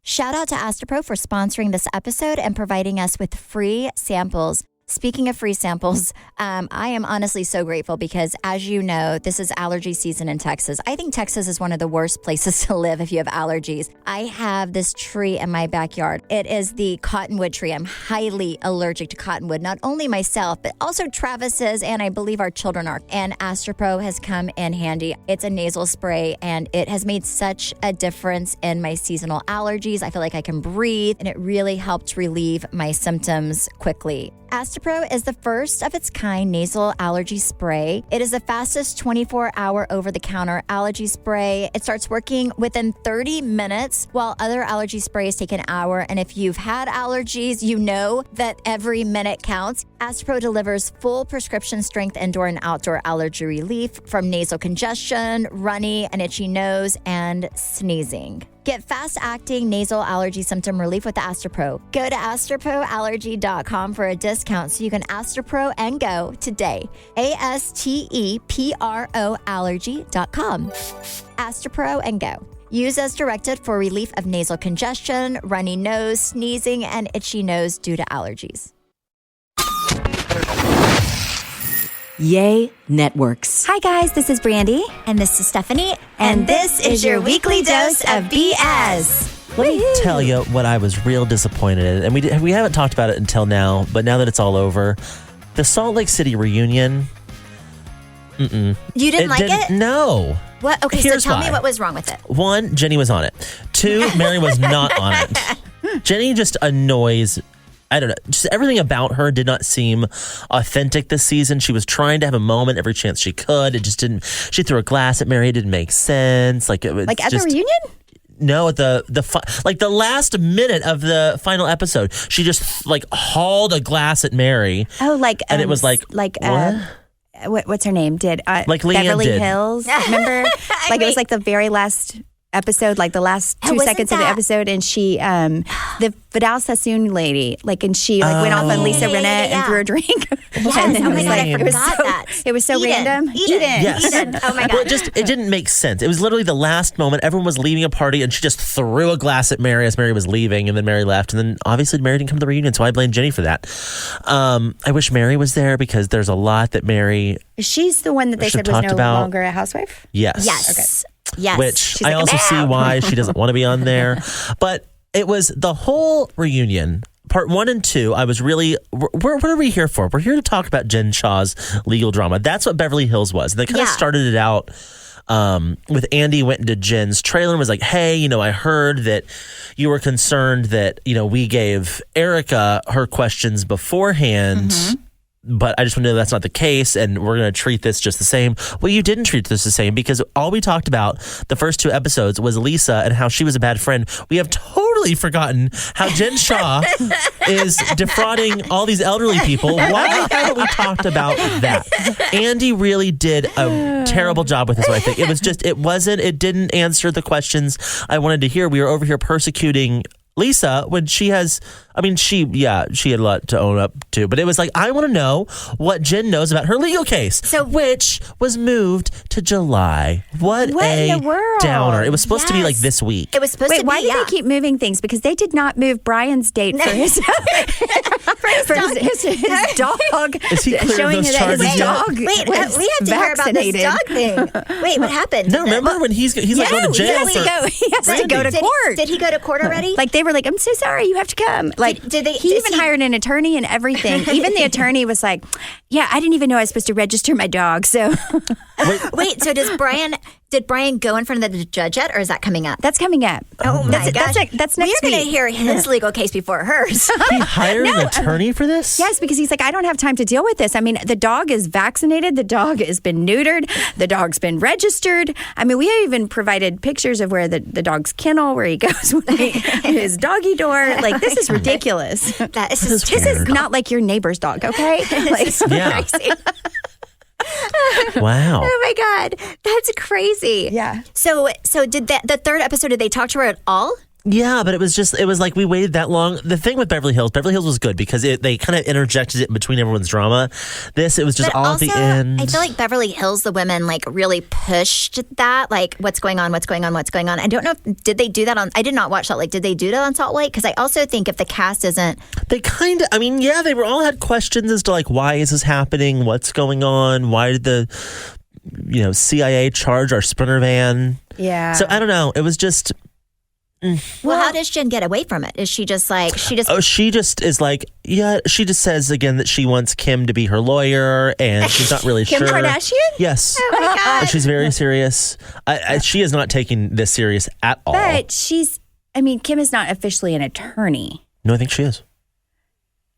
Shout out to Astropro for sponsoring this episode and providing us with free samples. Speaking of free samples, I am honestly so grateful because, as you know, this is allergy season in Texas. I think Texas is one of the worst places to live if you have allergies. I have this tree in my backyard. It is the cottonwood tree. I'm highly allergic to cottonwood, not only myself, but also Travis is, and I believe our children are. And Astropro has come in handy. It's a nasal spray, and it has made such a difference in my seasonal allergies. I feel like I can breathe, and it really helped relieve my symptoms quickly. Astropro is the first of its kind nasal allergy spray. It is the fastest 24-hour over-the-counter allergy spray. It starts working within 30 minutes, while other allergy sprays take an hour. And if you've had allergies, you know that every minute counts. Astropro delivers full prescription strength indoor and outdoor allergy relief from nasal congestion, runny and itchy nose, and sneezing. Get fast-acting nasal allergy symptom relief with Astropro. Go to astroproallergy.com for a discount so you can Astropro and go today. ASTEPRO allergy.com. Astropro and go. Use as directed for relief of nasal congestion, runny nose, sneezing, and itchy nose due to allergies. Yay Networks. Hi guys, this is Brandy. And this is Stephanie. And this is your weekly dose of BS. Let me tell you what I was real disappointed in. And we haven't talked about it until now, but now that it's all over, the Salt Lake City reunion. You didn't like it? No. What? Okay, Here's so tell why. me what was wrong with it. 1, Jenny was on it. 2, Mary was not on it. Jenny just annoys. I don't know. Just everything about her did not seem authentic this season. She was trying to have a moment every chance she could. It just didn't. She threw a glass at Mary. It didn't make sense. Like it was at just, the reunion? No, at the last minute of the final episode, she just hauled a glass at Mary. Oh, and it was what? What's her name? Did Leanne Beverly did. Hills? Remember? It was the very last episode, the last 2 seconds of the episode, and she, the Vidal Sassoon lady, and she went off on Lisa Rinna and threw a drink. Yes. Oh my God, I forgot that. It was so random. Eden. Yes. Eden. Oh my God. Well, it didn't make sense. It was literally the last moment. Everyone was leaving a party, and she just threw a glass at Mary as Mary was leaving, and then Mary left. And then obviously Mary didn't come to the reunion, so I blame Jenny for that. I wish Mary was there because there's a lot that Mary. She's the one that they said was no longer a housewife? Yes. Okay. Yes. Which I also see why she doesn't want to be on there. But it was the whole reunion. Part 1 and 2, I was really, what are we here for? We're here to talk about Jen Shah's legal drama. That's what Beverly Hills was. And they kind of started it out with Andy went into Jen's trailer and was like, hey, I heard that you were concerned that, we gave Erica her questions beforehand. Mm-hmm. But I just want to know that's not the case, and we're going to treat this just the same. Well, you didn't treat this the same because all we talked about the first 2 episodes was Lisa and how she was a bad friend. We have totally forgotten how Jen Shah is defrauding all these elderly people. Why haven't we talked about that? Andy really did a terrible job with this one, I think. It didn't answer the questions I wanted to hear. We were over here persecuting Lisa, when she has, she had a lot to own up to, but it was I want to know what Jen knows about her legal case, which was moved to July. What in the world? Downer. It was supposed to be this week. It was supposed to be, why did they keep moving things? Because they did not move Brian's date for his his dog. Is he clear of those charges his yet? dog Wait, we have to hear about this dog thing. Wait, what happened? No, remember when he's going to jail? He has to go to court. Did he go to court already? They were like, I'm so sorry, you have to come. He even hired an attorney and everything. Even the attorney was like, yeah, I didn't even know I was supposed to register my dog. So Wait, so did Brian go in front of the judge yet, or is that coming up? That's coming up. Oh my gosh. That's next We're week. going to hear his legal case before hers. He hired an attorney for this? Yes, because he's like, I don't have time to deal with this. The dog is vaccinated. The dog has been neutered. The dog's been registered. We even provided pictures of where the dog's kennel, where he goes with his doggy door. This is ridiculous. This is not like your neighbor's dog, okay? Crazy. Wow. Oh my God. That's crazy. Yeah. So did the third episode, did they talk to her at all? Yeah, but it was like we waited that long. The thing with Beverly Hills was good because they kind of interjected it in between everyone's drama. It was just But all also, at the end. I feel like Beverly Hills, the women like really pushed that, like what's going on. I don't know, did they do that on, I did not watch that. Like, did they do that on Salt Lake? Because I also think if the cast isn't. They kind of, I mean, yeah, they were all had questions as to like, why is this happening? What's going on? Why did the, CIA charge our Sprinter van? Yeah. So I don't know. It was just. Well, how does Jen get away from it? Is she just like, she just is like, yeah, she just says again that she wants Kim to be her lawyer and she's not really Kim sure. Kardashian? Yes. Oh my God. And she's very serious. She is not taking this serious at all. But Kim is not officially an attorney. No, I think she is.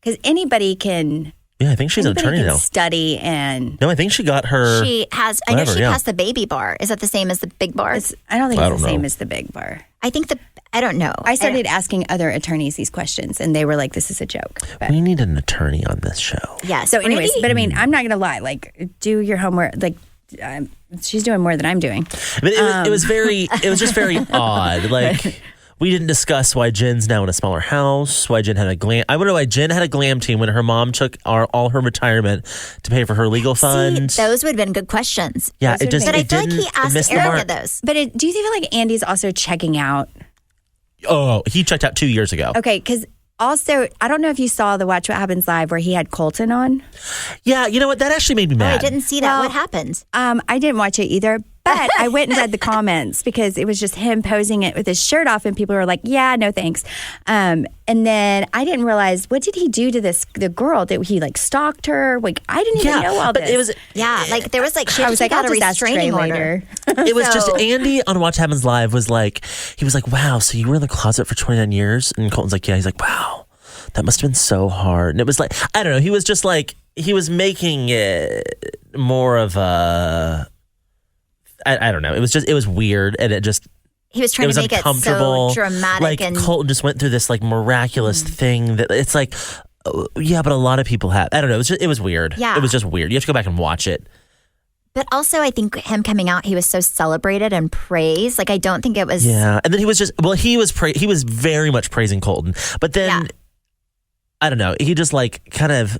Because anybody can. Yeah, I think she's an attorney now. Study and. No, I think she got her. She has, I know she passed the baby bar. Is that the same as the big bar? I don't think it's the same as the big bar. I don't know. I started asking other attorneys these questions, and they were like, "This is a joke." But, we need an attorney on this show. Yeah. So, anyways, but I mean, I'm not gonna lie. Like, do your homework. Like, she's doing more than I'm doing. But it was just very odd. Like, we didn't discuss why Jen's now in a smaller house. Why Jen had a glam. I wonder why Jen had a glam team when her mom took all her retirement to pay for her legal fund. See, those would have been good questions. Yeah, but I feel like he asked Erica those. But do you feel like Andy's also checking out? Oh, he checked out 2 years ago. Okay, because also, I don't know if you saw the Watch What Happens Live where he had Colton on. Yeah, you know what? That actually made me mad. I didn't see that. What happened? I didn't watch it either. But I went and read the comments because it was just him posing it with his shirt off, and people were like, "Yeah, no thanks." And then I didn't realize, what did he do to the girl? Did he like stalked her? Like, I didn't even know all this. It was like there was like she I was like, got I'll a just ask Trey restraining order. It was just Andy on Watch Happens Live was like, he was like, "Wow, so you were in the closet for 29 years?" And Colton's like, "Yeah." He's like, "Wow, that must have been so hard." And it was like, I don't know. He was just like, he was making it more of a. I don't know. It was weird, and he was trying to make it so dramatic. Like, and Colton just went through this like miraculous thing that it's like, yeah, but a lot of people have. I don't know. It was weird. Yeah, it was just weird. You have to go back and watch it. But also, I think him coming out, he was so celebrated and praised. Like, I don't think it was. Yeah, and then he was just he was very much praising Colton, but then I don't know. He just like kind of.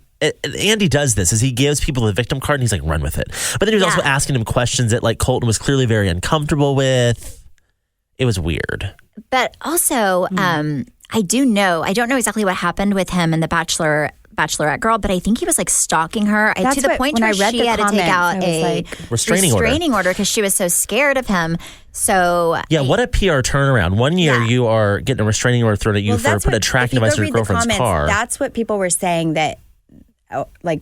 Andy does this is he gives people the victim card and he's like, run with it. But then he was also asking him questions that like Colton was clearly very uncomfortable with. It was weird. But also, I don't know exactly what happened with him and the Bachelorette girl, but I think he was like stalking her to the point where she had to take out a restraining order because she was so scared of him. So what a PR turnaround. 1 year you are getting a restraining order thrown at you for putting a tracking device in your girlfriend's car. That's what people were saying that.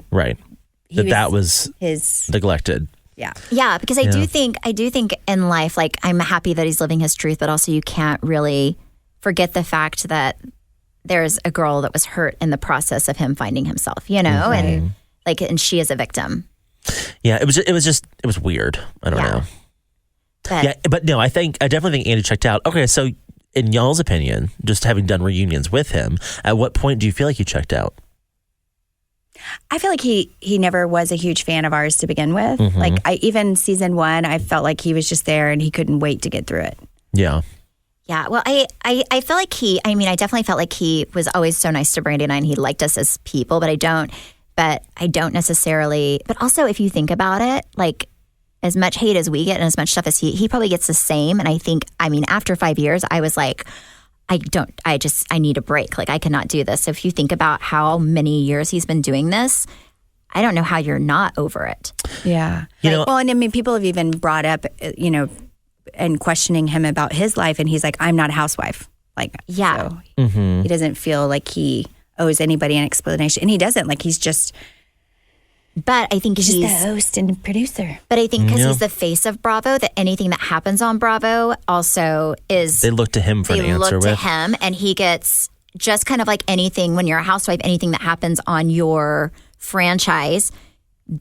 Right. That was his neglected. Yeah, because I do think in life, like, I'm happy that he's living his truth, but also you can't really forget the fact that there's a girl that was hurt in the process of him finding himself, and and she is a victim. Yeah, it was weird. I don't know. But no, I definitely think Andy checked out. Okay, so in y'all's opinion, just having done reunions with him, at what point do you feel like he checked out? I feel like he never was a huge fan of ours to begin with. Mm-hmm. Like, even season 1, I felt like he was just there and he couldn't wait to get through it. Yeah. Yeah. Well, I feel like I definitely felt like he was always so nice to Brandy and I, and he liked us as people, but I don't necessarily. But also, if you think about it, like, as much hate as we get and as much stuff as he probably gets the same. And I think, after 5 years, I was like, I need a break. Like, I cannot do this. So if you think about how many years he's been doing this, I don't know how you're not over it. Yeah. And people have even brought up, and questioning him about his life. And he's like, I'm not a housewife. Like, yeah. So he doesn't feel like he owes anybody an explanation. And he doesn't. Like, he's just. But I think he's just the host and producer. But I think because he's the face of Bravo, that anything that happens on Bravo also is. They look to him for an answer. They look to him, and he gets just kind of like anything when you're a housewife, anything that happens on your franchise.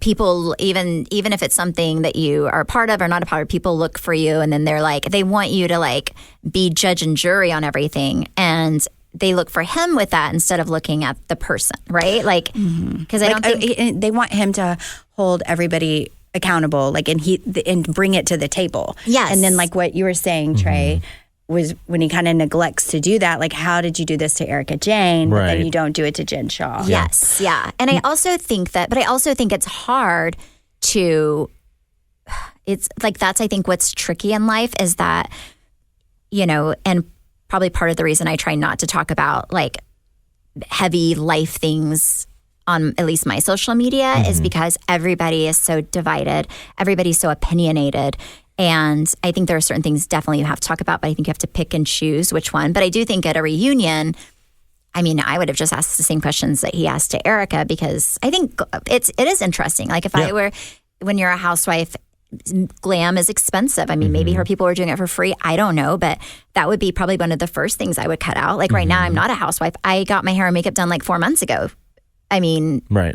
People, even if it's something that you are a part of or not a part of, people look for you, and then they're like, they want you to like be judge and jury on everything, and they look for him with that instead of looking at the person, right? Like, because I don't think they want him to hold everybody accountable, like, and bring it to the table. Yes. And then, like what you were saying, Trey, was when he kind of neglects to do that. Like, how did you do this to Erica Jane, but then Right. you don't do it to Jen Shaw? Yes, yeah. And I also think it's hard to, it's like, that's, I think, what's tricky in life is that, and probably part of the reason I try not to talk about like heavy life things on at least my social media is because everybody is so divided. Everybody's so opinionated. And I think there are certain things definitely you have to talk about, but I think you have to pick and choose which one. But I do think at a reunion, I mean, I would have just asked the same questions that he asked to Erica, because I think it is interesting. Like if I were, when you're a housewife, glam is expensive. I mean, maybe her people were doing it for free. I don't know, but that would be probably one of the first things I would cut out. Like right now, I'm not a housewife. I got my hair and makeup done like 4 months ago. I mean, Right.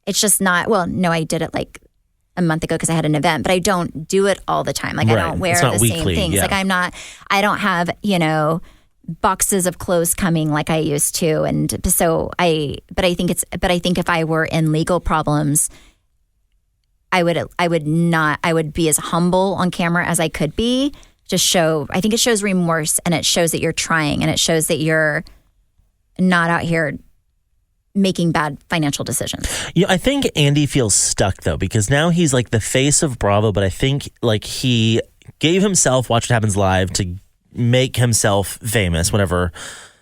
it's just not, well, no, I did it like a month ago because I had an event, but I don't do it all the time. Like I don't wear It's not the weekly, same things. yeah. Like I don't have, boxes of clothes coming like I used to. And so I think if I were in legal problems, I would be as humble on camera as I could be. I think it shows remorse, and it shows that you're trying, and it shows that you're not out here making bad financial decisions. I think Andy feels stuck though, because now he's like the face of Bravo, but I think like he gave himself Watch What Happens Live to make himself famous whenever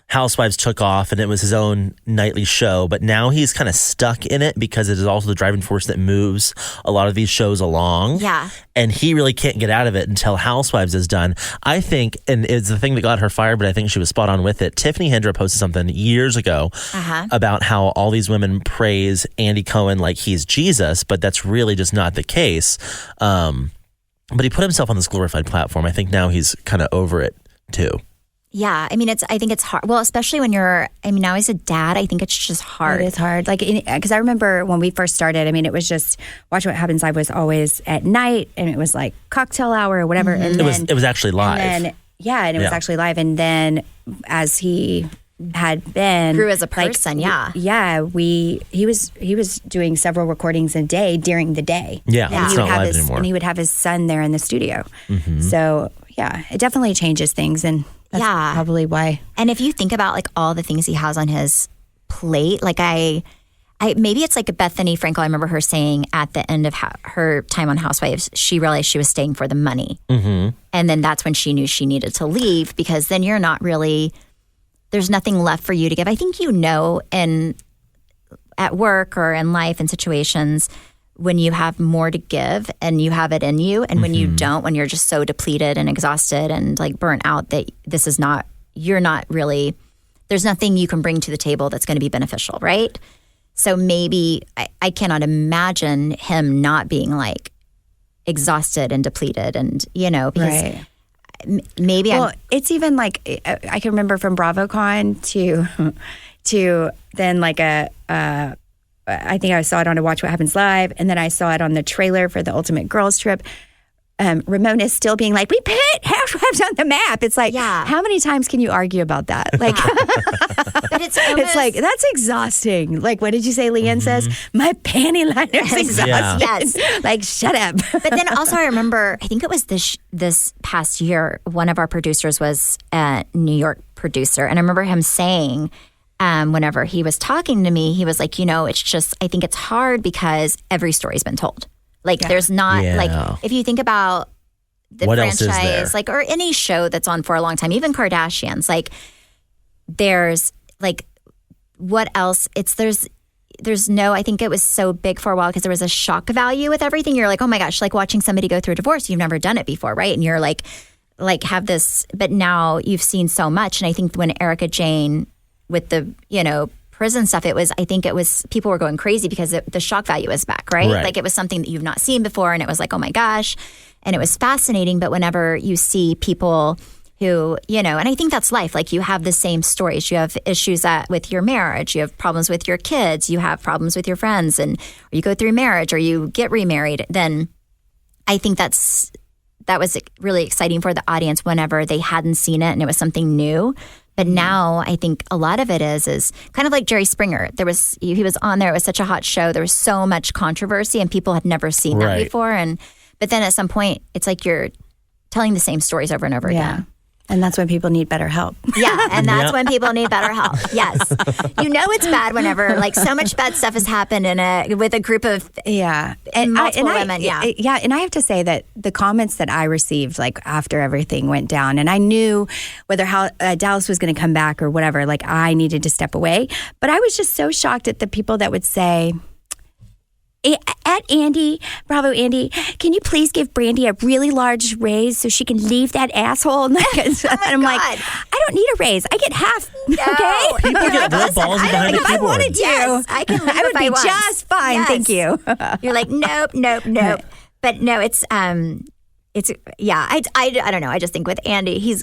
Housewives took off and it was his own nightly show. But now he's kind of stuck in it because it is also the driving force that moves a lot of these shows along. Yeah. And he really can't get out of it until Housewives is done. I think, and it's the thing that got her fired, but I think she was spot on with it. Tiffany Hendra posted something years ago about how all these women praise Andy Cohen like he's Jesus, but that's really just not the case. But he put himself on this glorified platform. I think now he's kind of over it too. Yeah, I mean, I think it's hard. Well, especially when now he's a dad, I think it's just hard. It is hard. Like, because I remember when we first started, I mean, it was just Watch What Happens Live was always at night, and it was like cocktail hour or whatever. And then, It was actually live. And then, it was actually live. And then as he had been Grew as a person, he was doing several recordings a day during the day. Yeah, and it's he not would have live anymore. And he would have his son there in the studio. So yeah, it definitely changes things, and that's probably why. And if you think about like all the things he has on his plate, like I maybe it's like Bethany Frankel. I remember her saying at the end of her time on Housewives, she realized she was staying for the money, and then that's when she knew she needed to leave, because then you're not really. There's nothing left for you to give. I think at work or in life and situations, when you have more to give and you have it in you, and when you don't, when you're just so depleted and exhausted and like burnt out that you're not really, there's nothing you can bring to the table that's going to be beneficial, right? So maybe I cannot imagine him not being like exhausted and depleted, and because maybe it's even like I can remember from BravoCon to then like I think I saw it on a Watch What Happens Live, and then I saw it on the trailer for the Ultimate Girls Trip. Ramona is still being like, we put Housewives on the map. It's like, how many times can you argue about that? Like, but it's like, that's exhausting. Like, what did you say? Leanne says, my panty liner's exhausting. Yes. Like, shut up. But then also I remember, I think it was this past year, one of our producers was a New York producer. And I remember him saying, whenever he was talking to me, he was like, it's just, I think it's hard because every story's been told. Like there's not like, if you think about the What else is there? franchise, like, or any show that's on for a long time, even Kardashians, like there's like, what else? There's no, I think it was so big for a while because there was a shock value with everything. You're like, oh my gosh, like watching somebody go through a divorce, you've never done it before, right? And you're like have this, but now you've seen so much. And I think when Erica Jane with the, prison stuff, I think it was people were going crazy because the shock value is back, right? Like it was something that you've not seen before, and it was like, oh my gosh, and it was fascinating. But whenever you see people who, and I think that's life, like you have the same stories. You have issues with your marriage, you have problems with your kids, you have problems with your friends, and or you go through marriage or you get remarried. Then I think that was really exciting for the audience whenever they hadn't seen it and it was something new. But now I think a lot of it is kind of like Jerry Springer. He was on there. It was such a hot show. There was so much controversy and people had never seen that before. But then at some point, it's like you're telling the same stories over and over again. And that's when people need better help. Yeah, and that's when people need better help. Yes. You know it's bad whenever like so much bad stuff has happened with a group of multiple women. Yeah, and I have to say that the comments that I received like after everything went down, and I knew whether how Dallas was going to come back or whatever, like I needed to step away. But I was just so shocked at the people that would say, at Andy, Bravo Andy, can you please give Brandy a really large raise so she can leave that asshole? And I'm like, I don't need a raise. I get half. No. Okay? People get real ballsy behind the If I keyboard. wanted to, Yes, I can leave I would if I be want. just fine. Yes. Thank you. You're like, nope. But no, it's I don't know. I just think with Andy, he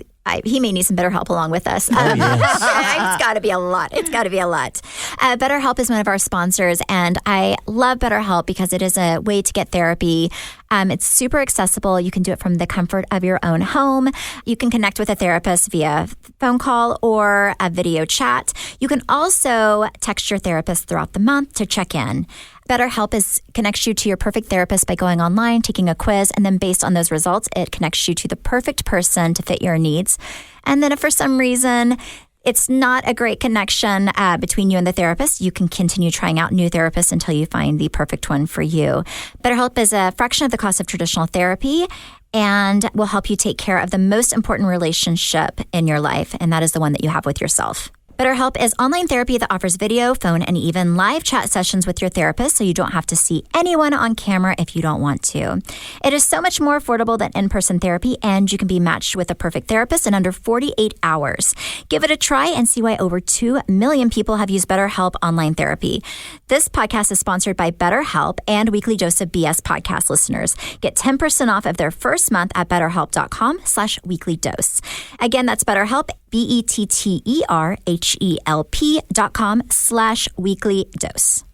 may need some better help along with us. It's got to be a lot. BetterHelp is one of our sponsors, and I love BetterHelp because it is a way to get therapy. It's super accessible. You can do it from the comfort of your own home. You can connect with a therapist via phone call or a video chat. You can also text your therapist throughout the month to check in. BetterHelp connects you to your perfect therapist by going online, taking a quiz, and then based on those results, it connects you to the perfect person to fit your needs. And then if for some reason it's not a great connection between you and the therapist, you can continue trying out new therapists until you find the perfect one for you. BetterHelp is a fraction of the cost of traditional therapy and will help you take care of the most important relationship in your life, and that is the one that you have with yourself. BetterHelp is online therapy that offers video, phone, and even live chat sessions with your therapist, so you don't have to see anyone on camera if you don't want to. It is so much more affordable than in-person therapy, and you can be matched with a perfect therapist in under 48 hours. Give it a try and see why over 2 million people have used BetterHelp online therapy. This podcast is sponsored by BetterHelp and Weekly Dose of BS podcast listeners. Get 10% off of their first month at BetterHelp.com/weeklydose. Again, that's BetterHelp, BetterHelp.com/weekly-dose.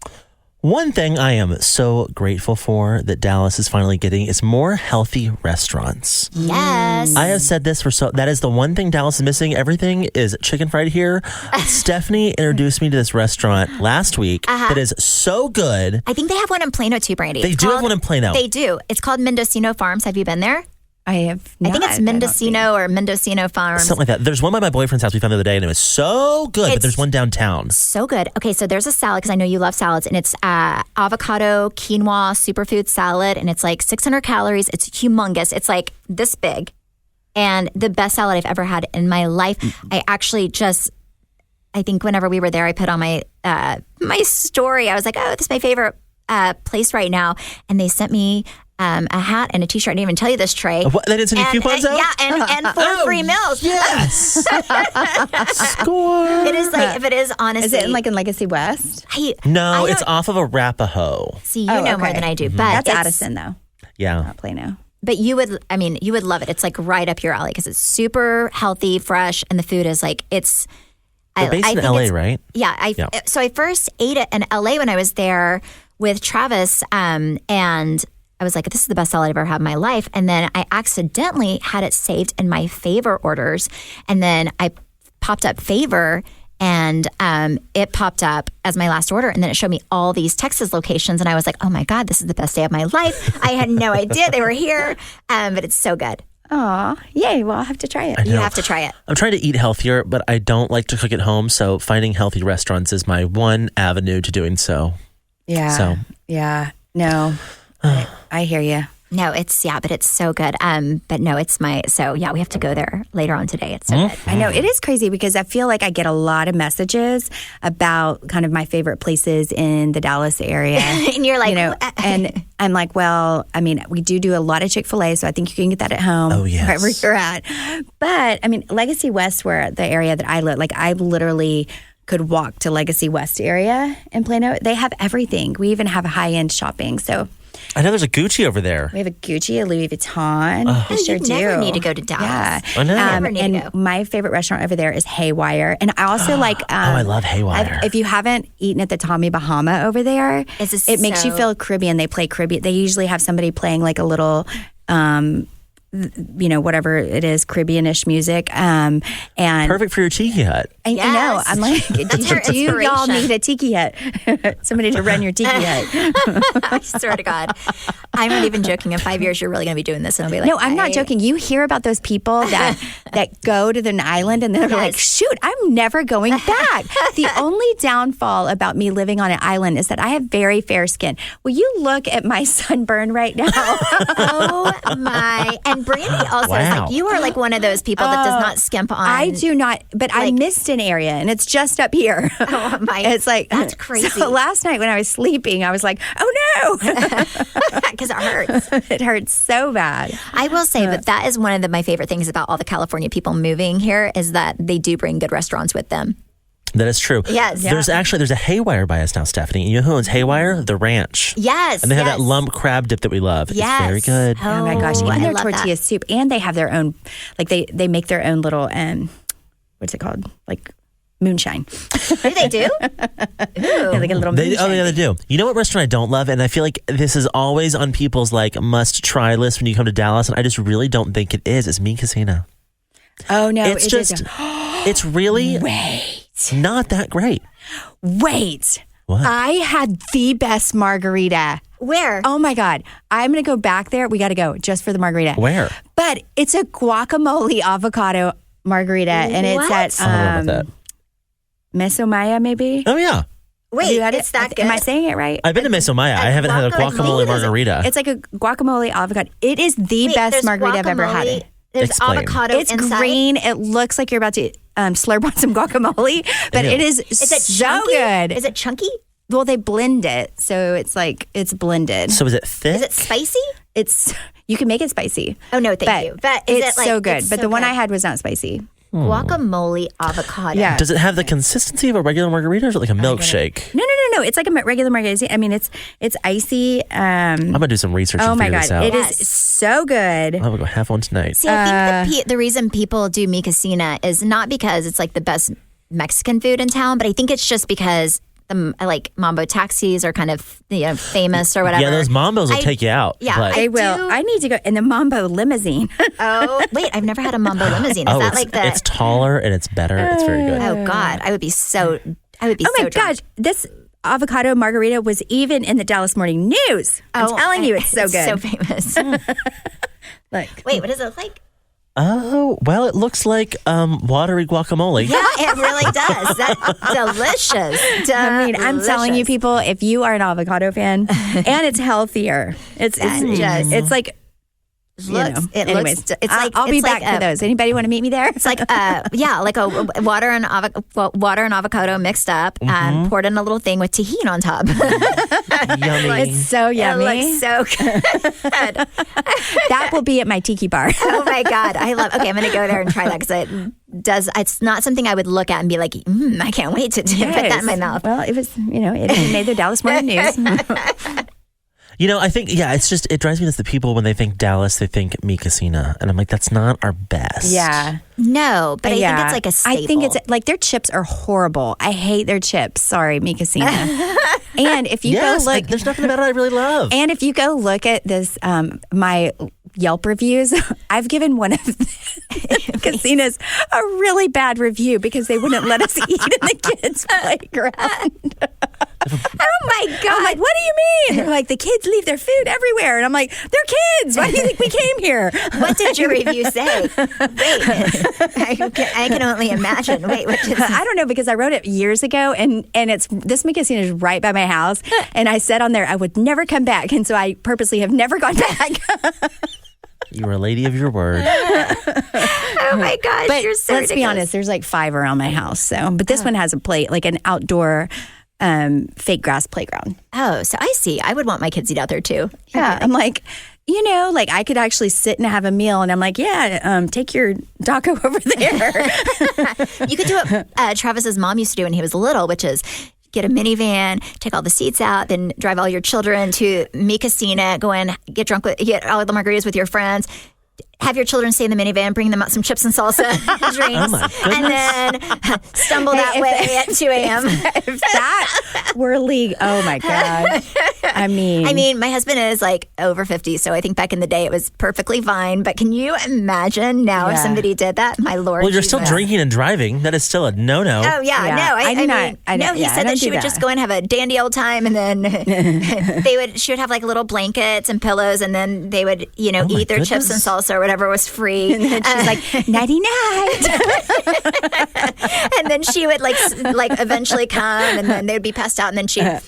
One thing I am so grateful for that Dallas is finally getting is more healthy restaurants. Yes. I have said this that is the one thing Dallas is missing. Everything is chicken fried here. Stephanie introduced me to this restaurant last week that is so good. I think they have one in Plano too, Brandy. They do have one in Plano. They do. It's called Mendocino Farms. Have you been there? I have not. I think it's Mendocino or Mendocino Farms. Something like that. There's one by my boyfriend's house we found the other day, and it was so good. But there's one downtown. So good. Okay, so there's a salad, because I know you love salads, and it's avocado, quinoa, superfood salad, and it's like 600 calories. It's humongous. It's like this big, and the best salad I've ever had in my life. I actually I think whenever we were there, I put on my my story. I was like, oh, this is my favorite place right now. And they sent me a hat and a t-shirt. I didn't even tell you this, Trey. What? They didn't send you coupons out? Yeah, and 4 free meals. Yes. Score. It is like, if it is honestly. Is it in Legacy West? No, it's off of Arapahoe. See, you know more than I do. But That's Addison, though. Yeah. Not Plano. But you would love it. It's like right up your alley because it's super healthy, fresh, and the food is like, it's. They're based in LA, right? Yeah. So I first ate it in LA when I was there with Travis, and I was like, this is the best salad I've ever had in my life. And then I accidentally had it saved in my Favor orders. And then I popped up Favor, and it popped up as my last order. And then it showed me all these Texas locations. And I was like, oh my God, this is the best day of my life. I had no idea they were here, but it's so good. Aw, yay. Well, I'll have to try it. You have to try it. I'm trying to eat healthier, but I don't like to cook at home. So finding healthy restaurants is my one avenue to doing so. Yeah. So. Yeah. No, I hear you. No, but it's so good. But no, we have to go there later on today. It's so good. I know it is crazy because I feel like I get a lot of messages about kind of my favorite places in the Dallas area. And you're like, and I'm like, well, I mean, we do a lot of Chick-fil-A, so I think you can get that at home. Oh, yes. Wherever you're at. But I mean, Legacy West, where the area that I live, like I literally could walk to Legacy West area in Plano. They have everything. We even have high-end shopping. So I know there's a Gucci over there. we have a Gucci, a Louis Vuitton. We sure you do. never need to go to Dallas. Yeah. I know. Never need to and go. my favorite restaurant over there is Haywire. And I also like... I love Haywire. If you haven't eaten at the Tommy Bahama over there, it makes you feel Caribbean. They play Caribbean. They usually have somebody playing like a little... whatever it is, Caribbean-ish music. And Perfect for your tiki hut. I know. I'm like, her do you y'all inspiration. need a tiki hut? Somebody to run your tiki hut. I swear to God. I'm not even joking. In 5 years, you're really going to be doing this. And I'll be like, No, I'm not joking. You hear about those people that go to an island and they're like, shoot, I'm never going back. The only downfall about me living on an island is that I have very fair skin. Will you look at my sunburn right now? Oh my. And Brandy also is Wow. like, you are like one of those people that does not skimp on. I do not, but I missed an area and it's just up here. Oh my. It's like, that's crazy. So last night when I was sleeping, I was like, oh no. Because it hurts. It hurts so bad. I will say that is one of my favorite things about all the California people moving here is that they do bring good restaurants with them. That is true. Yes. There's a Haywire by us now, Stephanie. You know who owns Haywire? The Ranch. Yes. And they have that lump crab dip that we love. Yes. It's very good. Oh my gosh. Even I their love tortilla that. soup. And they have their own, like they make their own little, what's it called? Like moonshine. Do they do? Ooh. Like a little moonshine. They do. You know what restaurant I don't love? And I feel like this is always on people's like must-try list when you come to Dallas. And I just really don't think it is. It's Mi Casina. Oh no. It's just, it's really not that great. Wait. What? I had the best margarita. Where? Oh my God. I'm going to go back there. We got to go just for the margarita. Where? But it's a guacamole avocado margarita. And it's at I don't know about that. Meso Maya, maybe? Oh, yeah. Wait, You had it's that good. Am I saying it right? I've been to Meso Maya. I haven't had a guacamole margarita. It's like a guacamole avocado. It is the best there's margarita I've ever had. guacamole, There's Explain. avocado It's inside. green. It looks like you're about to slurp on some guacamole, but Ew. it is Is it so chunky? good. Is it chunky? Well, they blend it, so it's like it's blended. So is it thick? Is it spicy? It's you can make it spicy. Oh no, thank you. But is it's it like, so good. it's But so the one good. I had was not spicy. Guacamole avocado. Yeah. Does it have the consistency of a regular margarita or is it like a milkshake? No. It's like a regular margarita. I mean, it's icy. I'm going to do some research Oh and my figure God, this out. it Yes. is so good. I'm going to go have one tonight. See, I think the reason people do Mi Casina is not because it's like the best Mexican food in town, but I think it's just because the like Mambo taxis are kind of famous or whatever. Yeah, those Mambos will take you out. Yeah, but- They will. do- I need to go in the Mambo limousine. Oh wait, I've never had a Mambo limousine. Is that like the? it's taller and it's better. It's very good. Oh God, I would be so. I would be. Oh my so drunk. gosh, this avocado margarita was even in the Dallas Morning News. I'm telling you, it's so good. So famous. Look. Wait, what does it look like? Oh, well, it looks like watery guacamole. Yeah, it really does. That's delicious. I mean, I'm telling you, people, if you are an avocado fan, and it's healthier, it's like. Anyways, I'll be back for those. Anybody want to meet me there? It's like like a water and avocado mixed up, poured in a little thing with tahini on top. Yummy. It's so yummy. It looks so good. That will be at my tiki bar. Oh my God, I love. Okay, I'm gonna go there and try that because it's not something I would look at and be like, I can't wait to put that in my mouth. Well, it was, it made the Dallas Morning News. I think, it's just, it drives me nuts that people, when they think Dallas, they think Mi Casina. And I'm like, that's not our best. Yeah. No, but I think it's like a staple. I think it's like their chips are horrible. I hate their chips. Sorry, Mi Casina. And if you go look, there's nothing about it I really love. and if you go look at this, my Yelp reviews, I've given one of the casinos a really bad review because they wouldn't let us eat in the kids' playground. oh my God. I'm like, what do you mean? They're like, the kids leave their food everywhere. And I'm like, they're kids. Why do you think we came here? What did your review say? Wait, I can only imagine. Wait, what did I don't know because I wrote it years ago and it's this Mi Casina is right by my house. And I said on there, I would never come back. And so I purposely have never gone back. You're a lady of your word. Oh my gosh, But you're so let's be ridiculous. honest, there's like 5 around my house. So, but this one has a play, like an outdoor fake grass playground. Oh, so I see. I would want my kids to eat out there too. Yeah. I'm like, like I could actually sit and have a meal. And I'm like, take your Daco over there. You could do what Travis's mom used to do when he was little, which is get a minivan, take all the seats out, then drive all your children to Mi Casina, go in, get all the margaritas with your friends. have your children stay in the minivan, bring them out some chips and salsa drinks, Oh my and then stumble that way at 2 a.m. If that were legal, oh my God. I mean, my husband is like over 50, so I think back in the day it was perfectly fine. But can you imagine now if somebody did that? My Lord. Well, you're still drinking and driving. That is still a no-no. Oh, yeah. No, he said that she would just go and have a dandy old time, and then she would have like little blankets and pillows, and then they would, eat their chips and salsa or whatever was free. And then she's like, nighty-night. And then she would like eventually come, and then they would be passed out, and then she'd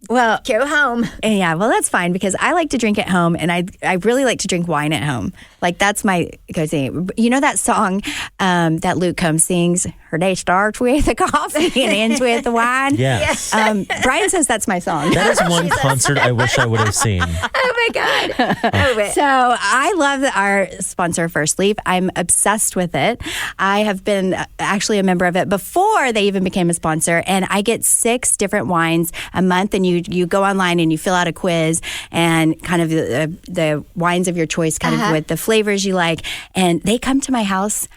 go home. Yeah, well, that's fine because I like to drink at home, and I really like to drink wine at home. Like, that's my go-to. You know that song that Luke Combs sings? Her day starts with a coffee and ends with the wine. Yes. Brian says that's my song. That is one concert I wish I would have seen. Oh, my God. So I love our sponsor, First Leaf. I'm obsessed with it. I have been actually a member of it before they even became a sponsor, and I get 6 different wines a month, and you go online and you fill out a quiz and kind of the wines of your choice, kind of with the flavors you like, and they come to my house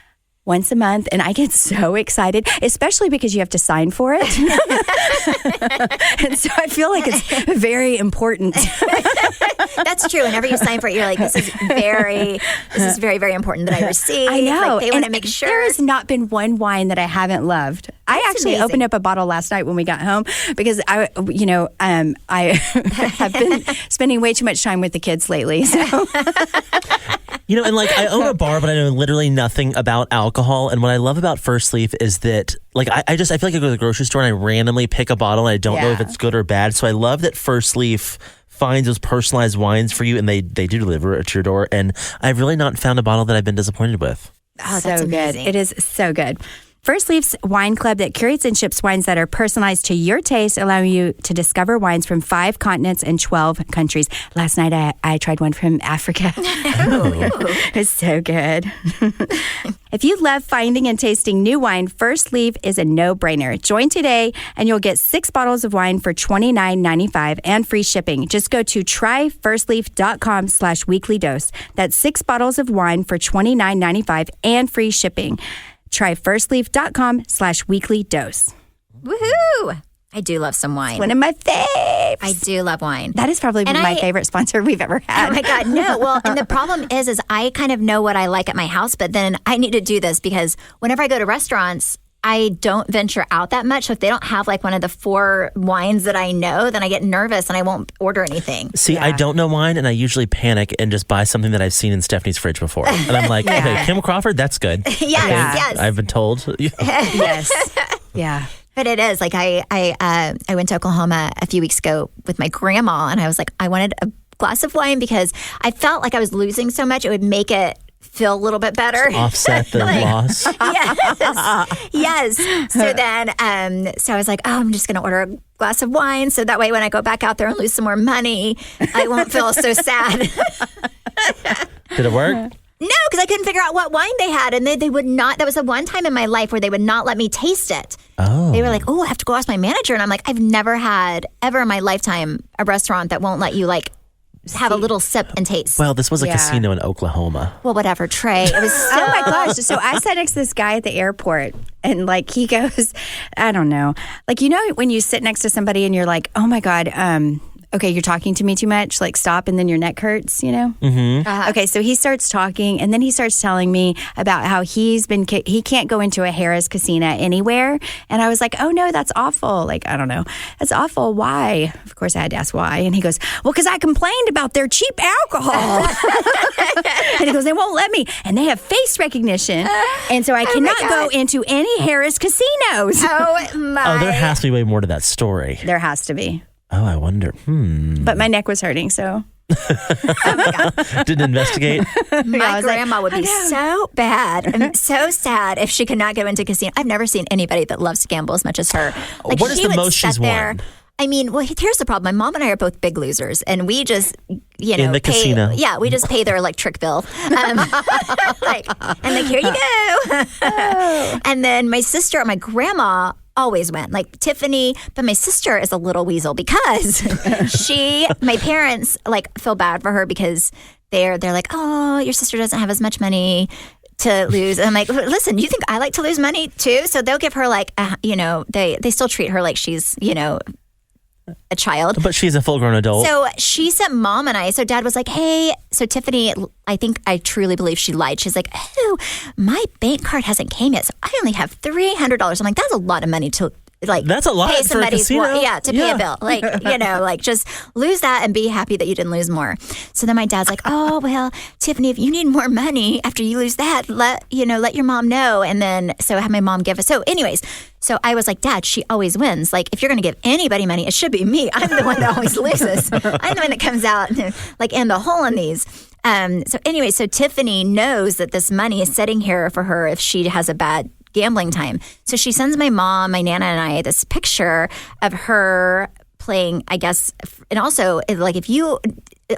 once a month, and I get so excited, especially because you have to sign for it. And so I feel like it's very important. That's true. Whenever you sign for it, you're like, this is very, very important that I receive. I know. Like, they want to make sure. There has not been one wine that I haven't loved. I actually opened up a bottle last night when we got home because I have been spending way too much time with the kids lately. So. And like I own a bar, but I know literally nothing about alcohol. And what I love about First Leaf is that like I feel like I go to the grocery store and I randomly pick a bottle and I don't know if it's good or bad. So I love that First Leaf finds those personalized wines for you, and they do deliver it to your door. And I've really not found a bottle that I've been disappointed with. Oh, that's so amazing. Good. It is so good. First Leaf's wine club that curates and ships wines that are personalized to your taste, allowing you to discover wines from 5 continents and 12 countries. Last night, I tried one from Africa. It was so good. If you love finding and tasting new wine, First Leaf is a no-brainer. Join today, and you'll get 6 bottles of wine for $29.95 and free shipping. Just go to tryfirstleaf.com/weeklydose. That's 6 bottles of wine for $29.95 and free shipping. Try firstleaf.com/weeklydose. Woohoo! I do love some wine. One of my faves. I do love wine. That is probably my favorite sponsor we've ever had. Oh my God, no. Well, and the problem is I kind of know what I like at my house, but then I need to do this because whenever I go to restaurants, I don't venture out that much. So if they don't have like one of the 4 wines that I know, then I get nervous and I won't order anything. See, I don't know wine, and I usually panic and just buy something that I've seen in Stephanie's fridge before. And I'm like, okay, Kim Crawford, that's good. Yes. I've been told. Yes. Yeah. But it is like I went to Oklahoma a few weeks ago with my grandma, and I was like, I wanted a glass of wine because I felt like I was losing so much. It would make it feel a little bit better. Offset the loss. Yes. So then, so I was like, I'm just going to order a glass of wine. So that way when I go back out there and lose some more money, I won't feel so sad. Did it work? No, because I couldn't figure out what wine they had. And they would not, that was the one time in my life where they would not let me taste it. Oh. They were like, I have to go ask my manager. And I'm like, I've never had ever in my lifetime a restaurant that won't let you like have a little sip and taste. Well, this was a casino in Oklahoma. Well, whatever, Trey. It was so... Oh my gosh. So I sat next to this guy at the airport, and like he goes, I don't know. Like, when you sit next to somebody and you're like, oh my God, okay, you're talking to me too much, like stop, and then your neck hurts, Mm-hmm. Okay, so he starts talking, and then he starts telling me about how he can't go into a Harrah's casino anywhere. And I was like, oh no, that's awful. Like, I don't know. That's awful. Why? Of course, I had to ask why. And he goes, well, because I complained about their cheap alcohol. And he goes, they won't let me. And they have face recognition. And so I cannot go into any Harrah's casinos. Oh my. Oh, there has to be way more to that story. There has to be. Oh, I wonder. But my neck was hurting, so. Oh my God. Didn't investigate. My grandma would be so bad and so sad if she could not go into casino. I've never seen anybody that loves to gamble as much as her. Like, what is she the would most sit she's there. won? I mean, well, here's the problem. My mom and I are both big losers, and we just, in the casino. Yeah, we just pay their electric bill. And like, here you go. And then my sister and my grandma always win. Like Tiffany, but my sister is a little weasel because my parents like feel bad for her because they're like, oh, your sister doesn't have as much money to lose. And I'm like, listen, you think I like to lose money too? So they'll give her like, they still treat her like she's, a child. But she's a full-grown adult. So she sent Mom and I. So Dad was like, hey, so Tiffany, I truly believe she lied. She's like, oh, my bank card hasn't came yet. So I only have $300. I'm like, that's a lot of money to that's a lot pay for a casino. Pay a bill. Like, like just lose that and be happy that you didn't lose more. So then my dad's like, oh, well, Tiffany, if you need more money after you lose that, let your mom know. And then, so I had my mom give us. So anyways, so I was like, Dad, she always wins. Like, if you're going to give anybody money, it should be me. I'm the one that always loses. I'm the one that comes out like in the hole in these. So Tiffany knows that this money is sitting here for her if she has a bad gambling time. So she sends my mom, my Nana, and I this picture of her playing, I guess, and also like if you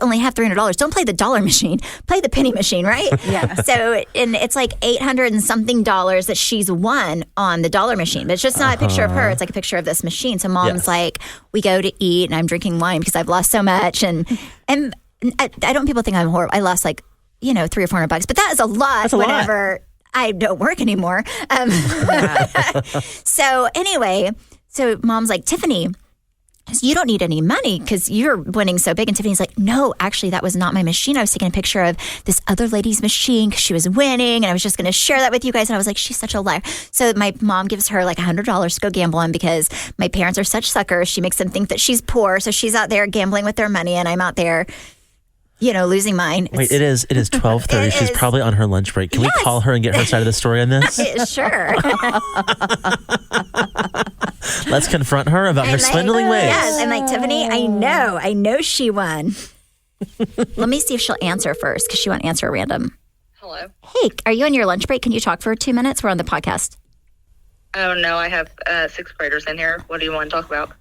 only have $300, don't play the dollar machine, play the penny machine, right? Yeah. So, and it's like $800 and something that she's won on the dollar machine, but it's just not a picture of her. It's like a picture of this machine. So Mom's like, we go to eat and I'm drinking wine because I've lost so much. And I don't people think I'm horrible. I lost like, $300 or $400, but that is a lot. That's a whenever lot. I don't work anymore. So anyway, so Mom's like, Tiffany, you don't need any money because you're winning so big. And Tiffany's like, no, actually, that was not my machine. I was taking a picture of this other lady's machine because she was winning. And I was just going to share that with you guys. And I was like, she's such a liar. So my mom gives her like $100 to go gamble on because my parents are such suckers. She makes them think that she's poor. So she's out there gambling with their money. And I'm out there, losing mine. Wait, it is 12:30. She's probably on her lunch break. Can we call her and get her side of the story on this? Sure. Let's confront her about her swindling ways. Yes, I'm like, Tiffany, I know she won. Let me see if she'll answer first because she won't answer random. Hello. Hey, are you on your lunch break? Can you talk for 2 minutes? We're on the podcast. Oh, no, I have sixth graders in here. What do you want to talk about?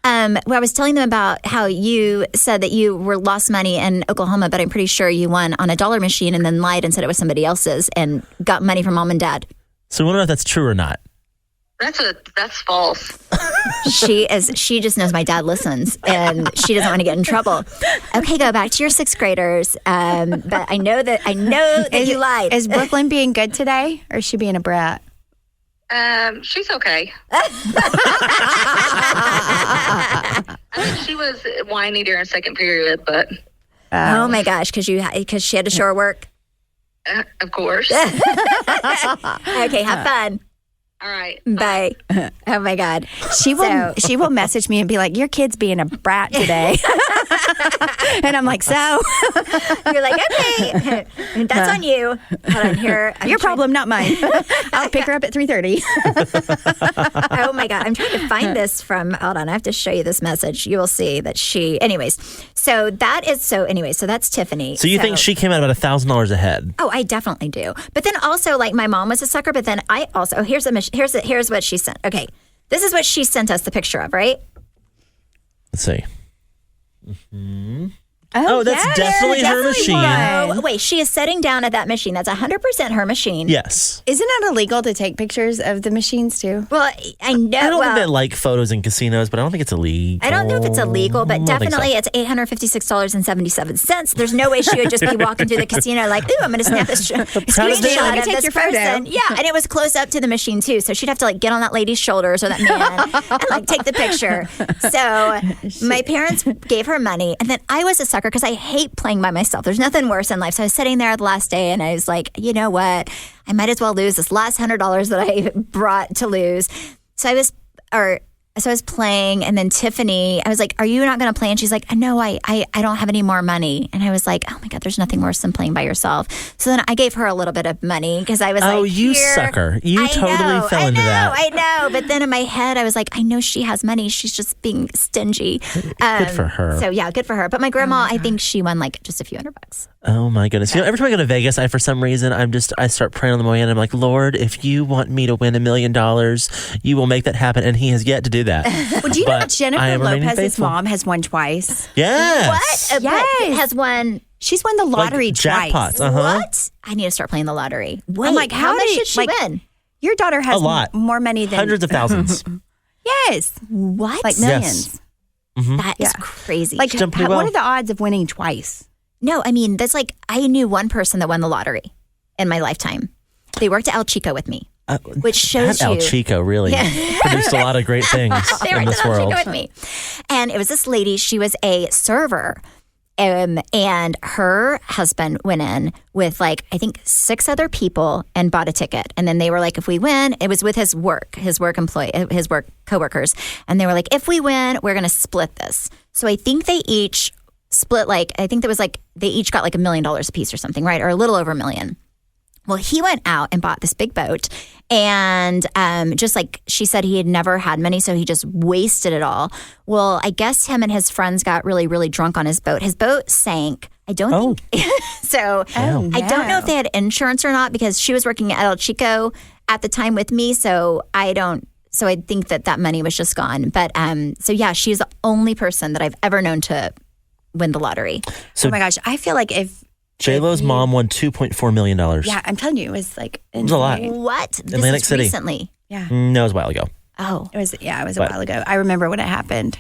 Well, I was telling them about how you said that you lost money in Oklahoma, but I'm pretty sure you won on a dollar machine and then lied and said it was somebody else's and got money from Mom and Dad. So we don't know if that's true or not. That's false. She just knows my dad listens and she doesn't want to get in trouble. Okay, go back to your sixth graders. But I know that you lied. Is Brooklyn being good today or is she being a brat? She's okay. She was whiny during second period, but oh my gosh, because she had to show her work. Of course. Okay, have fun. All right. Bye. Oh my God. She will message me and be like, your kid's being a brat today. And I'm like, so? You're like, okay, that's on you. Hold on here. Your problem, not mine. I'll pick her up at 3:30. Oh my God. I'm trying to find this from, hold on. I have to show you this message. You will see that so that's Tiffany. So you think she came out about $1,000 ahead? Oh, I definitely do. But then also like my mom was a sucker, but then I also, here's what she sent. Okay. This is what she sent us the picture of, right? Let's see. Mm-hmm. Oh, that's definitely her machine. Oh, wait, she is sitting down at that machine. That's 100% her machine. Yes. Isn't it illegal to take pictures of the machines too? Well, I know. I don't think they like photos in casinos, but I don't think it's illegal. I don't know if it's illegal, but definitely it's $856.77. There's no way she would just be walking through the casino like, ooh, I'm going to snap a screenshot of this person. Yeah, and it was close up to the machine too, so she'd have to like get on that lady's shoulders or that man and like take the picture. So my parents gave her money, and then I was a sucker because I hate playing by myself. There's nothing worse in life. So I was sitting there the last day and I was like, you know what? I might as well lose this last $100 that I brought to lose. So I was playing, and then Tiffany, I was like, are you not going to play? And she's like, no, I don't have any more money. And I was like, oh my God, there's nothing worse than playing by yourself. So then I gave her a little bit of money because I was like, oh, you sucker. You totally fell into that. I know. But then in my head, I was like, I know she has money. She's just being stingy. Good for her. So yeah, good for her. But my grandma, I think she won like just a few $100. Oh my goodness. Every time I go to Vegas, for some reason, I start praying on the way in. I'm like, Lord, if you want me to win $1 million, you will make that happen. And he has yet to do that. Well, do you know Jennifer Lopez's mom has won twice? Yes. What? Yes. Has won. She's won the lottery like twice. Jackpots. Uh-huh. What? I need to start playing the lottery. Wait, I'm like, how much did she win? Your daughter has A lot. more money than Hundreds of thousands. Yes, What? like millions. That is Yeah. crazy. Like, done pretty what well. are the odds of winning twice? No, I mean, that's like, I knew one person that won the lottery in my lifetime. They worked at El Chico with me, which shows That El you. Chico really produced a lot of great things They in worked this at El world. Chico with me. And it was this lady, she was a server. And her husband went in with like, I think 6 other people and bought a ticket. And then they were like, if we coworkers. And they were like, if we win, we're going to split this. So I think they each split they each got like $1 million a piece or something, right? Or a little over $1 million. Well, he went out and bought this big boat, and just like she said, he had never had money, so he just wasted it all. Well, I guess him and his friends got really, really drunk on his boat. His boat sank. I don't think so. I don't know if they had insurance or not, because she was working at El Chico at the time with me. So I think that money was just gone. But so yeah, she's the only person that I've ever known to win the lottery. So Oh my gosh, I feel like if J-Lo's mom won $2.4 million. yeah, I'm telling you, it was like It was a lot. What? This Atlantic is City. recently. Yeah, No, it was a while ago. Oh, it was a while ago. I remember when it happened.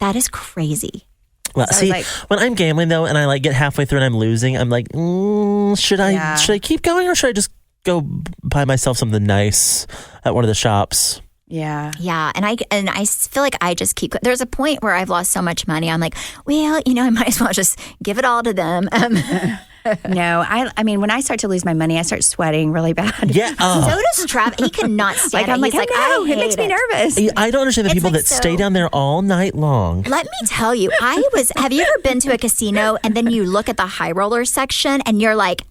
that is crazy. Well, So I was see, like- when I'm gambling though, and I like get halfway through and I'm losing, I'm like, should I keep going, or should I just go buy myself something nice at one of the shops? Yeah. Yeah, and I feel like I just keep. There's a point where I've lost so much money. I'm like, well, I might as well just give it all to them. No, I mean, when I start to lose my money, I start sweating really bad. Yeah. So does Trav. He cannot stand it. I'm like, He's oh, no, I it makes me hate nervous. I don't understand the It's people like that stay so- down there all night long. Let me tell you, have you ever been to a casino and then you look at the high roller section and you're like,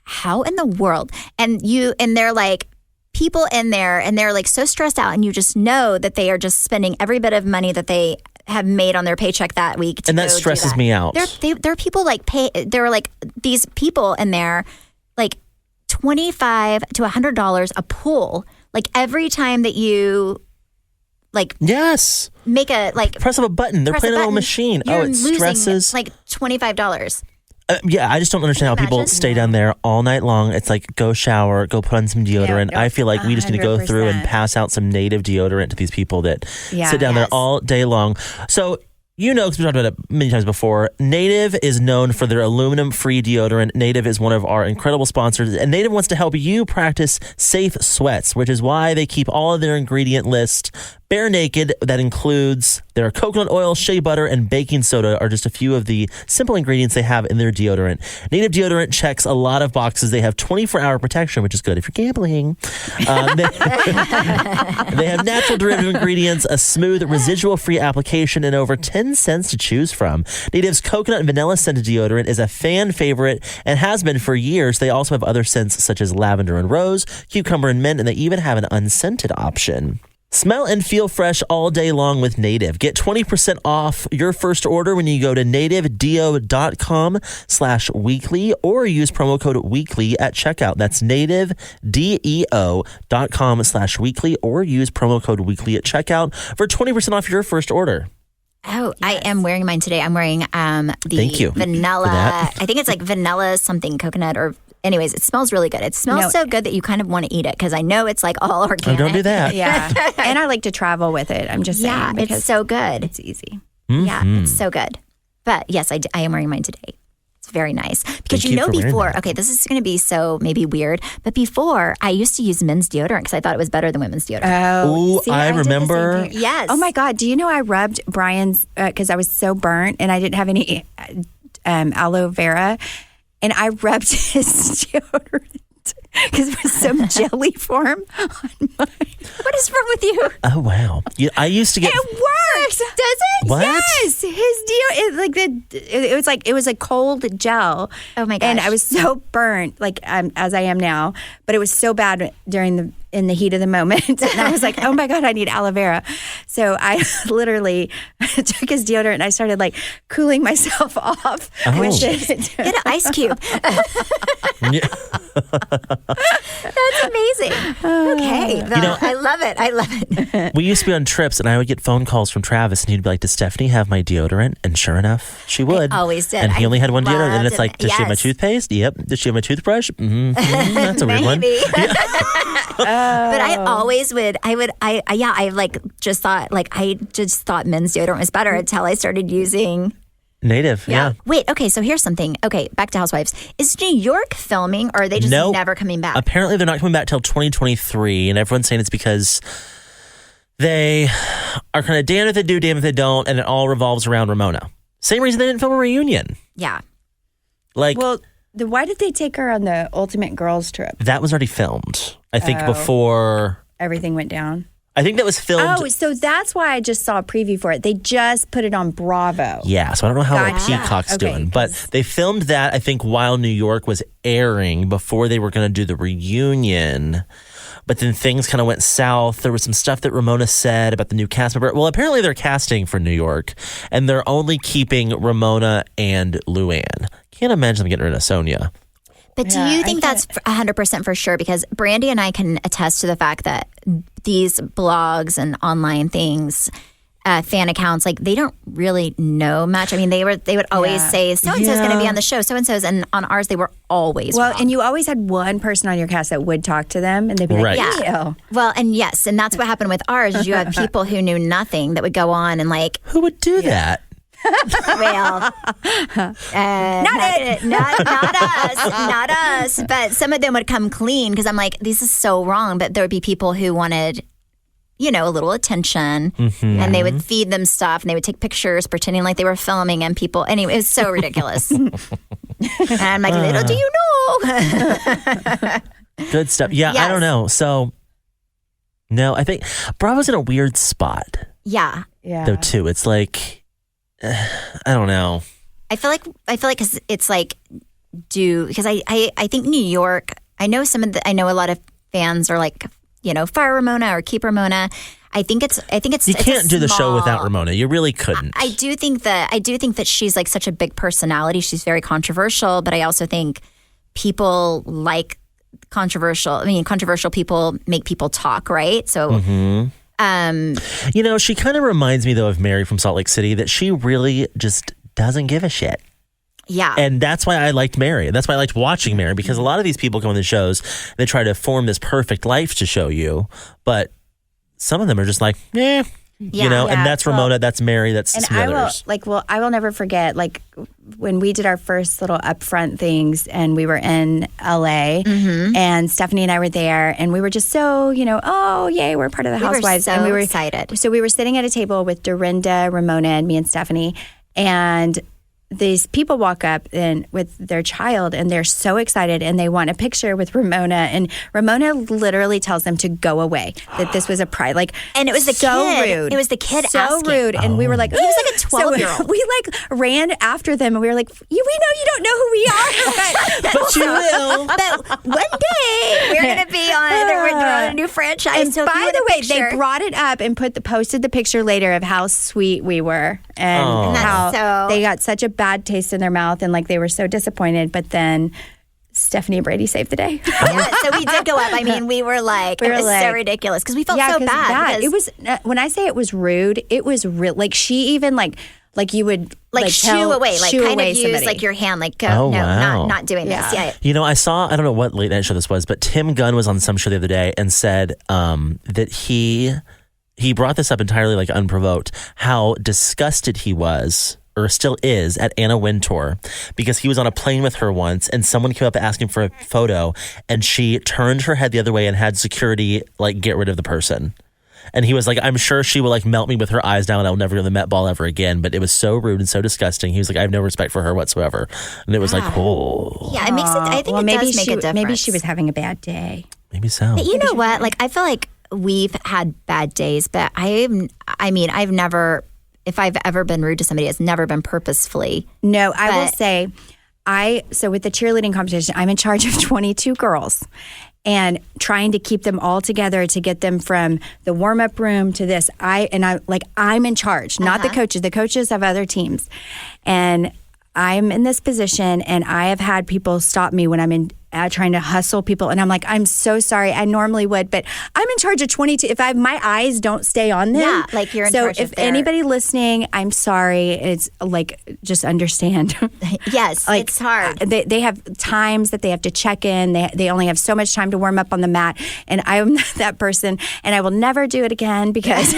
how in the world? And they're like, people in there, and they're like so stressed out, and you just know that they are just spending every bit of money that they have made on their paycheck that week. And that stresses me out. There are people there are like these people in there, like $25 to $100 a pull, like every time that you like Yes. make a like Press of a button. They're press playing a little button, machine. you're Oh, it losing, stresses. like $25. Yeah, I just don't understand how Can you people imagine? stay down there all night long. It's like, go shower, go put on some deodorant. Yeah, I feel like we just need to go through and 100%. pass out some native deodorant to these people that Yeah. sit down there Yes. all day long. So, because we've talked about it many times before, Native is known for their aluminum-free deodorant. Native is one of our incredible sponsors, and Native wants to help you practice safe sweats, which is why they keep all of their ingredient list bare naked. That includes their coconut oil, shea butter, and baking soda are just a few of the simple ingredients they have in their deodorant. Native deodorant checks a lot of boxes. They have 24-hour protection, which is good if you're gambling. They have natural derivative ingredients, a smooth residual-free application, and over 10 scents to choose from. Native's coconut and vanilla scented deodorant is a fan favorite and has been for years. They also have other scents such as lavender and rose, cucumber and mint, and they even have an unscented option. Smell and feel fresh all day long with Native. Get 20% off your first order when you go to nativedeo.com/weekly or use promo code weekly at checkout. That's nativedeo.com/weekly or use promo code weekly at checkout for 20% off your first order. Oh, I am wearing mine today. I'm wearing the Thank you vanilla. for that. I think it's like vanilla something coconut or. Anyways, it smells really good. It smells so good that you kind of want to eat it because I know it's like all organic. Oh, don't do that. Yeah. And I like to travel with it. I'm just saying. Yeah, because it's so good. It's easy. Yeah, it's so good. But yes, I am wearing mine today. It's very nice. Because Thank you for wearing before, that. okay, this is going to be so maybe weird, but before I used to use men's deodorant because I thought it was better than women's deodorant. Ooh, see, I did the same remember. thing. Yes. Oh my God. Do you know I rubbed Brian's, because I was so burnt and I didn't have any aloe vera, and I rubbed his deodorant because it was some jelly form on mine. What is wrong with you? Oh, wow. I used to get... It worked. Does it? What? Yes. His it was a cold gel. Oh my And gosh. I was so burnt, like as I am now. But it was so bad in the heat of the moment, and I was like, oh my God, I need aloe vera. So I literally took his deodorant and I started like cooling myself off with it. Get an ice cube. Yeah. That's amazing. Okay. Well, I love it. I love it. We used to be on trips, and I would get phone calls from Travis, and he'd be like, "Does Stephanie have my deodorant?" And sure enough, she would. always did. And he I only had one deodorant, and loved it's like, it. "Does she have my Yes. toothpaste?" Yep. Does she have my toothbrush? That's a weird one. Maybe. But I always would. I just thought men's deodorant was better until I started using. Native, yeah. Wait, okay, so here's something. Okay, back to Housewives. Is New York filming, or are they just never coming back? Apparently, they're not coming back till 2023, and everyone's saying it's because they are kind of damned if they do, damned if they don't, and it all revolves around Ramona. Same reason they didn't film a reunion. Yeah. Like, well, why did they take her on the Ultimate Girls trip? That was already filmed, I think, before everything went down. I think that was filmed. Oh, so that's why I just saw a preview for it. They just put it on Bravo. Yeah, so I don't know how Peacock's doing. But they filmed that, I think, while New York was airing before they were going to do the reunion. But then things kind of went south. There was some stuff that Ramona said about the new cast member. Well, apparently they're casting for New York, and they're only keeping Ramona and Luann. Can't imagine them getting rid of Sonia. But do you think that's 100% for sure? Because Brandy and I can attest to the fact that these blogs and online things, fan accounts, like they don't really know much. I mean, they would always say so-and-so is going to be on the show, so-and-so's, and on ours they were always wrong. And you always had one person on your cast that would talk to them, and they'd be like, yeah. Well, and yes, and that's what happened with ours. Is you have people who knew nothing that would go on and like, who would do that? Well, not us. But some of them would come clean because I'm like, this is so wrong. But there would be people who wanted, a little attention, and they would feed them stuff, and they would take pictures pretending like they were filming, and people. Anyway, it was so ridiculous. And I'm like, little do you know. Good stuff. Yeah, yes. I don't know. So, no, I think Bravo's in a weird spot. Yeah. Though too, it's like. I don't know. I feel like because it's like because I think New York. I know a lot of fans are like fire Ramona or keep Ramona. I think it's you can't do the show without Ramona. You really couldn't. I do think that she's like such a big personality. She's very controversial, but I also think people like controversial. I mean, controversial people make people talk, right? So. She kind of reminds me, though, of Mary from Salt Lake City, that she really just doesn't give a shit. Yeah. And that's why I liked Mary. And that's why I liked watching Mary, because a lot of these people come on the shows, they try to form this perfect life to show you. But some of them are just like, and that's Ramona, that's Mary, that's Smithers. I will never forget, like, when we did our first little upfront things and we were in LA and Stephanie and I were there and we were just so, oh, yay, we're part of the Housewives. And we were excited. So we were sitting at a table with Dorinda, Ramona, and me and Stephanie, and these people walk up and with their child and they're so excited and they want a picture with Ramona, and Ramona literally tells them to go away, that this was a pride. And it was the kid. Rude. It was the kid so asking. rude. And we were like, he was like a 12-year-old. So we ran after them and we were like, we know you don't know who we are. But you will. But one day we're going to be on a new franchise. And so by the way, they brought it up and posted the picture later of how sweet we were and how they got such a bad taste in their mouth and like they were so disappointed, but then Stephanie and Brady saved the day. Yeah, so we did go up. I mean, we were like, it was so ridiculous because we felt so bad. It was, when I say it was rude, it was real. Like she even like you would shoo away, shoo kind away of somebody. use like your hand, like go, not doing this. Yeah. I saw, I don't know what late night show this was, but Tim Gunn was on some show the other day and said that he brought this up entirely like unprovoked, how disgusted he was or still is at Anna Wintour, because he was on a plane with her once and someone came up asking for a photo and she turned her head the other way and had security like get rid of the person. And he was like, I'm sure she will like melt me with her eyes down and I'll never go to the Met Ball ever again. But it was so rude and so disgusting. He was like, I have no respect for her whatsoever. And it was like, oh. Yeah, it makes it, I think it does make a difference. Maybe she was having a bad day. Maybe so. But you know what? Like, I feel like we've had bad days, but I've never, if I've ever been rude to somebody, it's never been purposefully. No, I will say, so with the cheerleading competition, I'm in charge of 22 girls and trying to keep them all together to get them from the warm-up room to this. I'm in charge, not the coaches. The coaches have other teams. And I'm in this position and I have had people stop me when I'm trying to hustle people. And I'm like, I'm so sorry. I normally would, but I'm in charge of 22. If my eyes don't stay on them. Yeah, like you're in charge So of if anybody listening, I'm sorry. It's like, just understand. Yes, like, it's hard. They have times that they have to check in. They only have so much time to warm up on the mat. And I'm that person. And I will never do it again because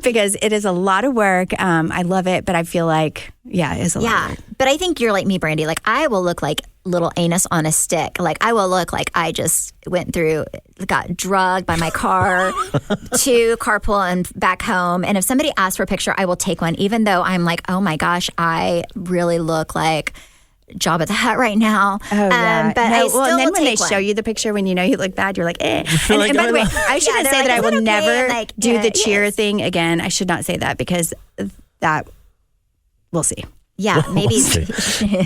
because it is a lot of work. I love it, but I feel like, it's a lot of work. But I think you're like me, Brandy. Like, I will look like little anus on a stick. Like, I will look like I just got drugged by my car to carpool and back home. And if somebody asks for a picture, I will take one, even though I'm like, oh my gosh, I really look like Jabba the Hutt right now. Oh, yeah. But I still and then will when they take one. show you the picture, when you know you look bad, you're like, eh. And, like, and by oh, the way, no. I shouldn't they're say like, that I "Is will that okay?" never And like, do the cheer yes. thing again. I should not say that because that, we'll see. Yeah, maybe.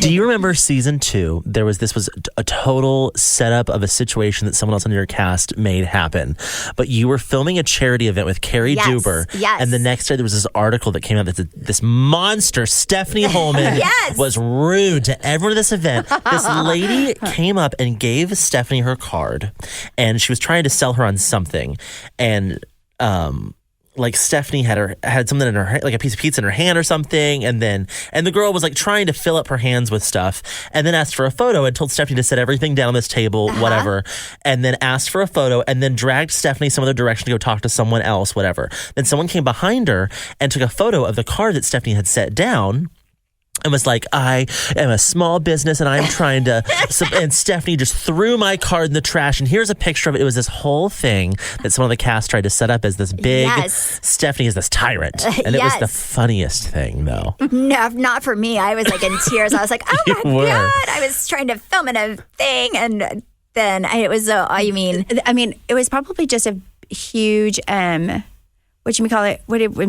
Do you remember season 2? This was a total setup of a situation that someone else on your cast made happen. But you were filming a charity event with Carrie Yes, Duber. yes. And the next day there was this article that came out that this monster, Stephine Holman, Yes. was rude to everyone at this event. This lady came up and gave Stephanie her card, and she was trying to sell her on something. And like Stephanie had something in her, like a piece of pizza in her hand or something, and the girl was like trying to fill up her hands with stuff, and then asked for a photo and told Stephanie to set everything down on this table, whatever, and then asked for a photo and then dragged Stephanie some other direction to go talk to someone else, whatever. Then someone came behind her and took a photo of the card that Stephanie had set down. And was like, I am a small business and I'm trying to... and Stephanie just threw my card in the trash. And here's a picture of it. It was this whole thing that some of the cast tried to set up as this big... Yes. Stephanie is this tyrant. And it was the funniest thing, though. No, not for me. I was like in tears. I was like, oh my You were. God. I was trying to film in a thing. And then it was, it was probably just a huge, when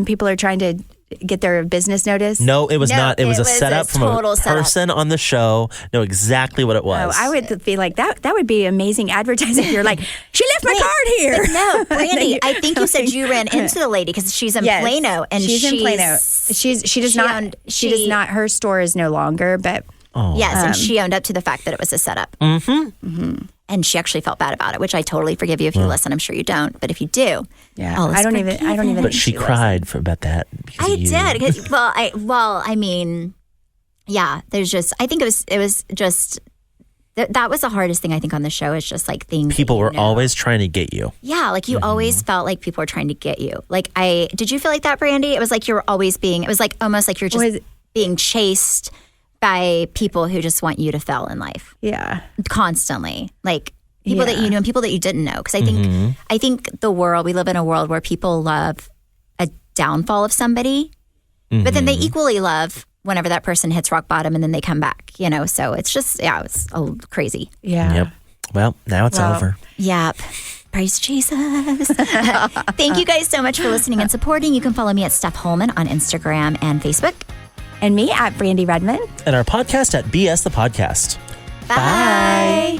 people are trying to get their business notice? No, it was No, not. It was a setup from a total setup. person on the show. Know exactly what it was. Oh, I would be like, that would be amazing advertising. You're like, she left my card here. But no, Brandy, I think you said you ran into the lady because she's in Plano. And she's in Plano. She does not, her store is no longer, but... Yes, and she owned up to the fact that it was a setup. Mm-hmm. And she actually felt bad about it, which I totally forgive you if you listen. I'm sure you don't, but if you do, I don't even. But she cried about that. I did. There's just. I think it was just. That was the hardest thing I think on the show is just like things. People were always trying to get you. Yeah, like you always felt like people were trying to get you. Like did you feel like that, Brandy? It was like you were always being. It was like almost like you're just being chased by people who just want you to fail in life. Yeah. Constantly. Like people that you knew and people that you didn't know. Because I think we live in a world where people love a downfall of somebody, but then they equally love whenever that person hits rock bottom and then they come back, So it's just, it's crazy. Yeah. Yep. Well, now it's over. Yep. Praise Jesus. Thank you guys so much for listening and supporting. You can follow me at Steph Holman on Instagram and Facebook. And me at Brandy Redmond. And our podcast at BS the Podcast. Bye.